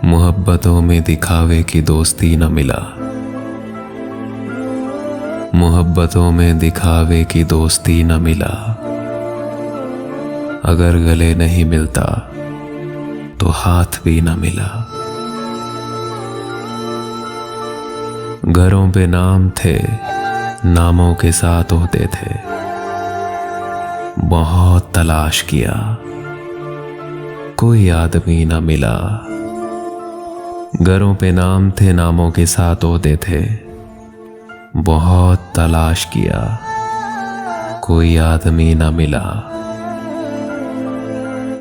मोहब्बतों में दिखावे की दोस्ती न मिला। मोहब्बतों में दिखावे की दोस्ती न मिला। अगर गले नहीं मिलता तो हाथ भी न मिला। घरों पे नाम थे, नामों के साथ होते थे। बहुत तलाश किया, कोई आदमी न मिला। घरों पे नाम थे, नामों के साथ होते थे। बहुत तलाश किया, कोई आदमी न मिला।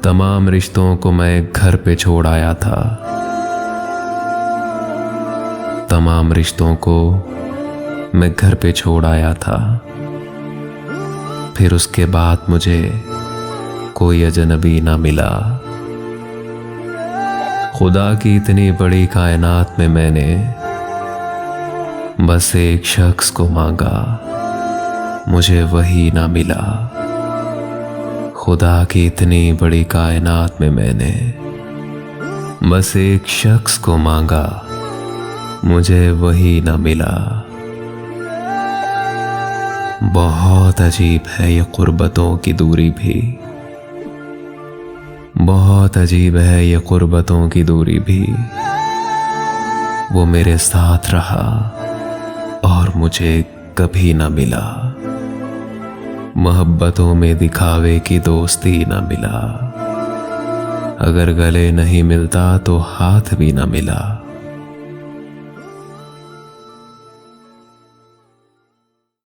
तमाम रिश्तों को मैं घर पे छोड़ आया था। तमाम रिश्तों को मैं घर पे छोड़ आया था। फिर उसके बाद मुझे कोई अजनबी ना मिला। खुदा की इतनी बड़ी कायनात में मैंने बस एक शख्स को मांगा, मुझे वही ना मिला। खुदा की इतनी बड़ी कायनात में मैंने बस एक शख्स को मांगा, मुझे वही ना मिला। बहुत अजीब है ये कुर्बतों की दूरी भी। बहुत अजीब है ये कुर्बतों की दूरी भी। वो मेरे साथ रहा और मुझे कभी न मिला। मोहब्बतों में दिखावे की दोस्ती न मिला। अगर गले नहीं मिलता तो हाथ भी न मिला।